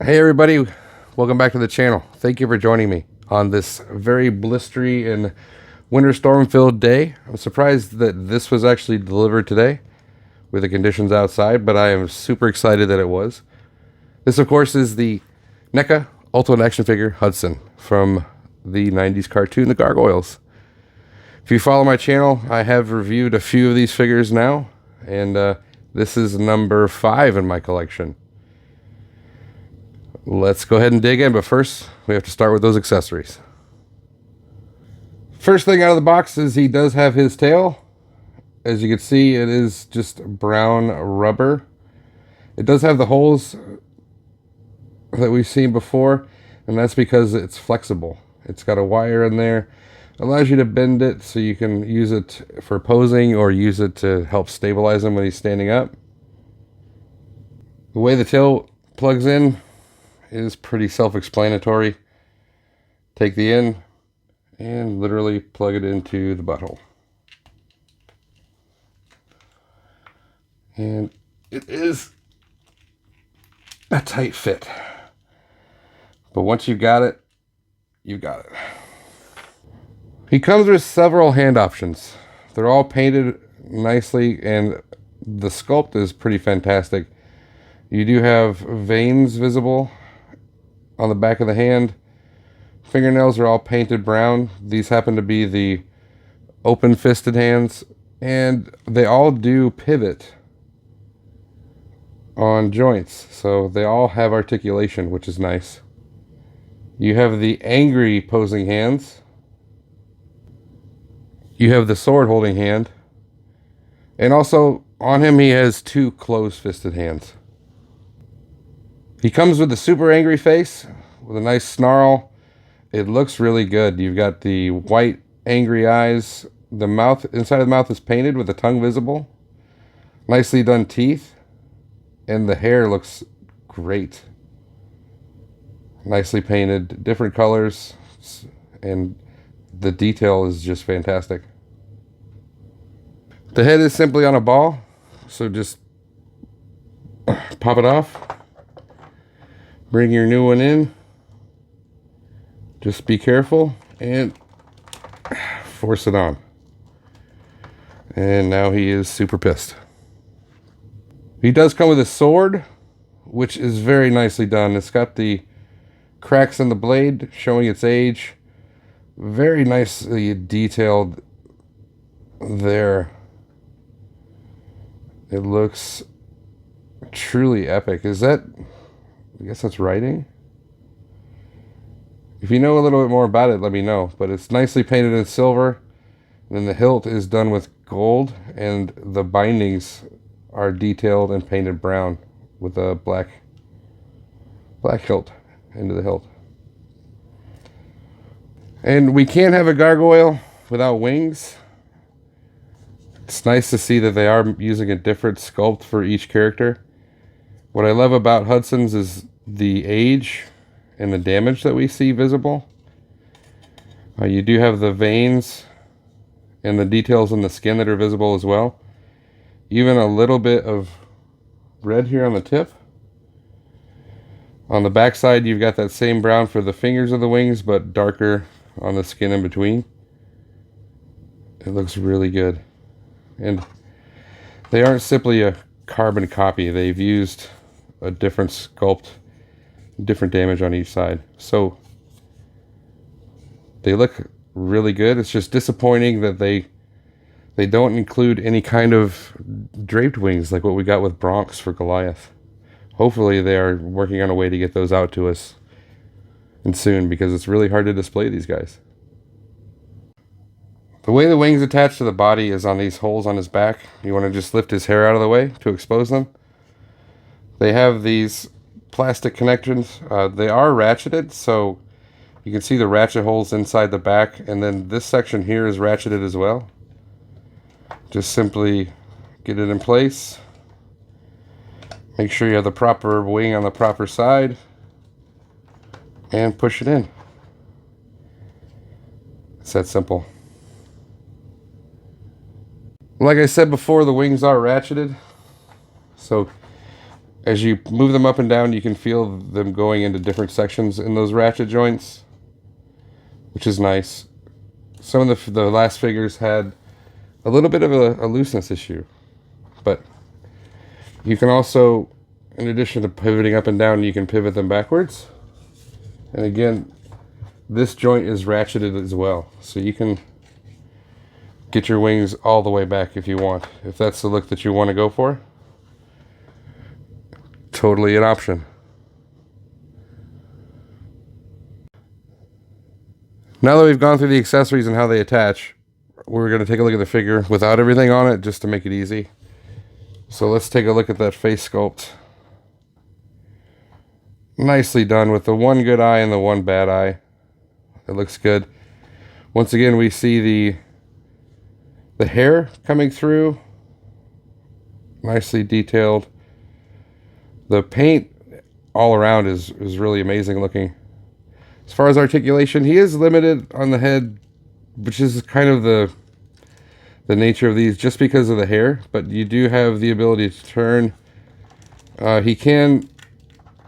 Hey everybody, welcome back to the channel. Thank you for joining me on this very blistery and winter storm filled day. I'm surprised that this was actually delivered today with the conditions outside, but I am super excited that it was. This of course is the NECA Ultimate Action Figure Hudson from the 90s cartoon The Gargoyles. If you follow my channel, I have reviewed a few of these figures now, and this is number 5 in my collection. Let's go ahead and dig in, but first we have to start with those accessories. First thing out of the box is he does have his tail. As you can see, it is just brown rubber. It does have the holes that we've seen before, and that's because it's flexible. It's got a wire in there. Allows you to bend it so you can use it for posing or use it to help stabilize him when he's standing up. The way the tail plugs in is pretty self-explanatory. Take the end and literally plug it into the butthole. And it is a tight fit. But once you've got it, you've got it. He comes with several hand options. They're all painted nicely and the sculpt is pretty fantastic. You do have veins visible on the back of the hand. Fingernails are all painted brown. These happen to be the open-fisted hands, and they all do pivot on joints, so they all have articulation, which is nice. You have the angry posing hands. You have the sword holding hand, and also on him he has 2 closed-fisted hands. He comes with the super angry face with a nice snarl. It looks really good. You've got the white angry eyes. The mouth, inside of the mouth is painted with the tongue visible. Nicely done teeth. And the hair looks great. Nicely painted, different colors, and the detail is just fantastic. The head is simply on a ball, so just pop it off. Bring your new one in. Just be careful and force it on. And now he is super pissed. He does come with a sword, which is very nicely done. It's got the cracks in the blade showing its age. Very nicely detailed there. It looks truly epic. Is that... I guess that's writing. If you know a little bit more about it, let me know. But it's nicely painted in silver. And then the hilt is done with gold. And the bindings are detailed and painted brown with a black hilt into the hilt. And we can't have a gargoyle without wings. It's nice to see that they are using a different sculpt for each character. What I love about Hudson's is the age and the damage that we see visible. You do have the veins and the details on the skin that are visible as well. Even a little bit of red here on the tip. On the back side, you've got that same brown for the fingers of the wings, but darker on the skin in between. It looks really good. And they aren't simply a carbon copy. They've used a different sculpt, different damage on each side. So they look really good. It's just disappointing that they don't include any kind of draped wings like what we got with Bronx for Goliath. Hopefully they are working on a way to get those out to us and soon, because it's really hard to display these guys. The way the wings attach to the body is on these holes on his back. You want to just lift his hair out of the way to expose them. They have these plastic connections. They are ratcheted, so you can see the ratchet holes inside the back, and then this section here is ratcheted as well. Just simply get it in place. Make sure you have the proper wing on the proper side, and push it in. It's that simple. Like I said before, the wings are ratcheted, so As you move them up and down, you can feel them going into different sections in those ratchet joints, which is nice. Some of the last figures had a little bit of a looseness issue, but you can also, in addition to pivoting up and down, you can pivot them backwards. And again, this joint is ratcheted as well, so you can get your wings all the way back if you want. If that's the look that you want to go for, totally an option. Now that we've gone through the accessories and how they attach, we're going to take a look at the figure without everything on it, just to make it easy. So let's take a look at that face sculpt. Nicely done with the one good eye and the one bad eye. It looks good. Once again, we see the hair coming through. Nicely detailed. The paint all around is really amazing looking. As far as articulation, he is limited on the head, which is kind of the nature of these, just because of the hair, but you do have the ability to turn. He can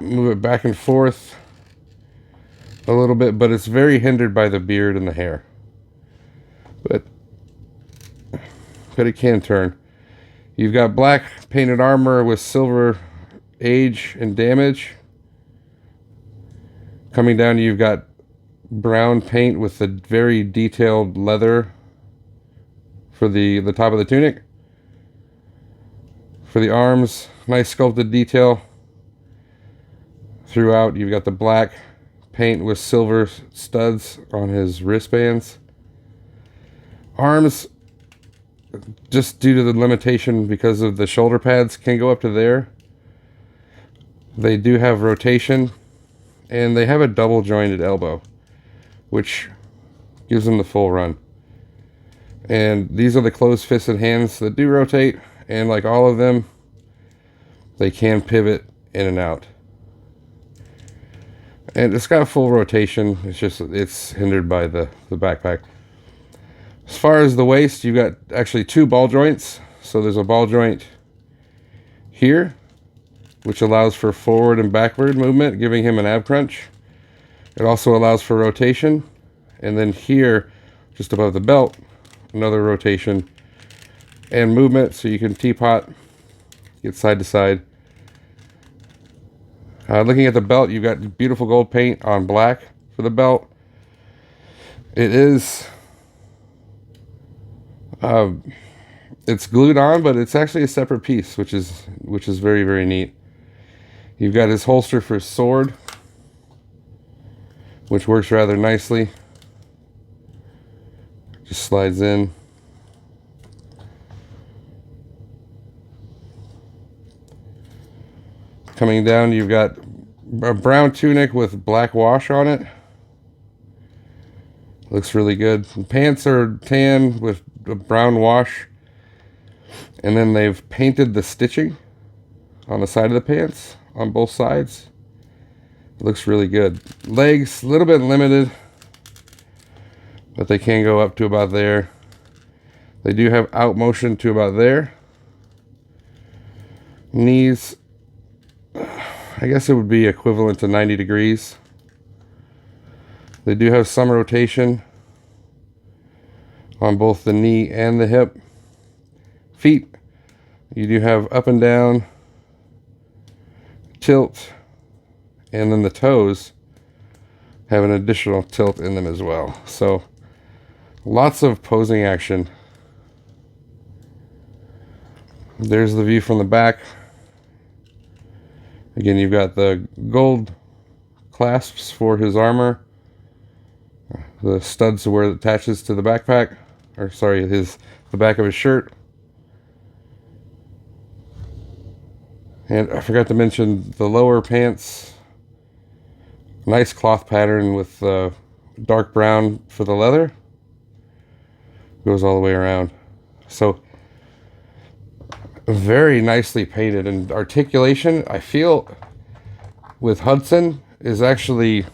move it back and forth a little bit, but it's very hindered by the beard and the hair. But it can turn. You've got black painted armor with silver age and damage. Coming down, you've got brown paint with the very detailed leather for the top of the tunic. For the arms, nice sculpted detail throughout. You've got the black paint with silver studs on his wristbands. Arms, just due to the limitation because of the shoulder pads, can go up to there. They do have rotation, and they have a double jointed elbow, which gives them the full run. And these are the closed fisted hands that do rotate, and like all of them, they can pivot in and out. And it's got full rotation. It's hindered by the backpack. As far as the waist, you've got actually two ball joints. So there's a ball joint here, which allows for forward and backward movement, giving him an ab crunch. It also allows for rotation. And then here, just above the belt, another rotation and movement, so you can teapot, get side to side. Looking at the belt, you've got beautiful gold paint on black for the belt. It is, it's glued on, but it's actually a separate piece, which is very, very neat. You've got his holster for his sword, which works rather nicely. Just slides in. Coming down, you've got a brown tunic with black wash on it. Looks really good. The pants are tan with a brown wash. And then they've painted the stitching on the side of the pants on both sides. It looks really good. Legs, a little bit limited, but they can go up to about there. They do have out motion to about there. Knees, I guess it would be equivalent to 90 degrees. They do have some rotation on both the knee and the hip. Feet, you do have up and down, tilt, and then the toes have an additional tilt in them as well. So lots of posing action. There's the view from the back. Again, you've got the gold clasps for his armor, the studs where it attaches to the backpack, or sorry, the back of his shirt. And I forgot to mention the lower pants. Nice cloth pattern with dark brown for the leather. Goes all the way around. So very nicely painted, and articulation, I feel, with Hudson is actually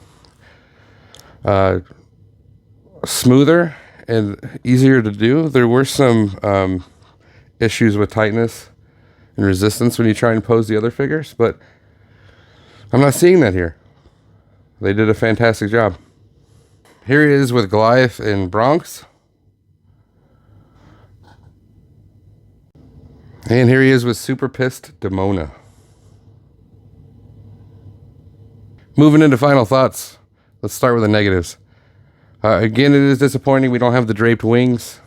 smoother and easier to do. There were some issues with tightness and resistance when you try and pose the other figures, but I'm not seeing that here. They did a fantastic job. Here he is with Goliath and Bronx. And here he is with Super Pissed Demona. Moving into final thoughts. Let's start with the negatives. Again, it is disappointing we don't have the draped wings,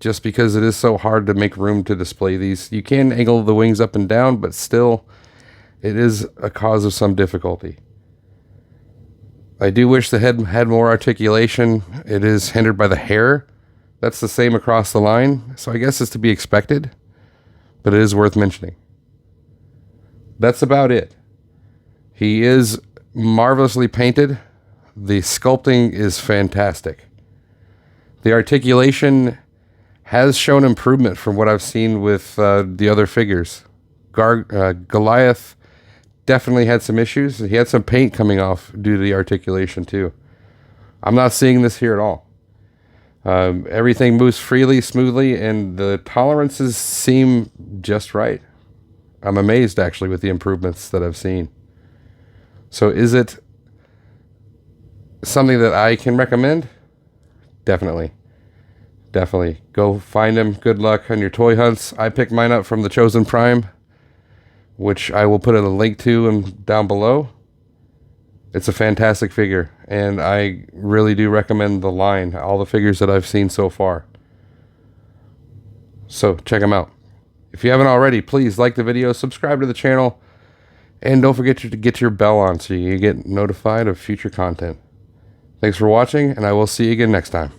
just because it is so hard to make room to display these. You can angle the wings up and down, but still, it is a cause of some difficulty. I do wish the head had more articulation. It is hindered by the hair. That's the same across the line, so I guess it's to be expected, but it is worth mentioning. That's about it. He is marvelously painted. The sculpting is fantastic. The articulation has shown improvement from what I've seen with the other figures. Goliath definitely had some issues. He had some paint coming off due to the articulation too. I'm not seeing this here at all. Everything moves freely, smoothly, and the tolerances seem just right. I'm amazed actually with the improvements that I've seen. So is it something that I can recommend? Definitely. Definitely. Go find him. Good luck on your toy hunts. I picked mine up from the Chosen Prime, which I will put a link to down below. It's a fantastic figure, and I really do recommend the line, all the figures that I've seen so far. So check them out. If you haven't already, please like the video, subscribe to the channel, and don't forget to get your bell on so you get notified of future content. Thanks for watching, and I will see you again next time.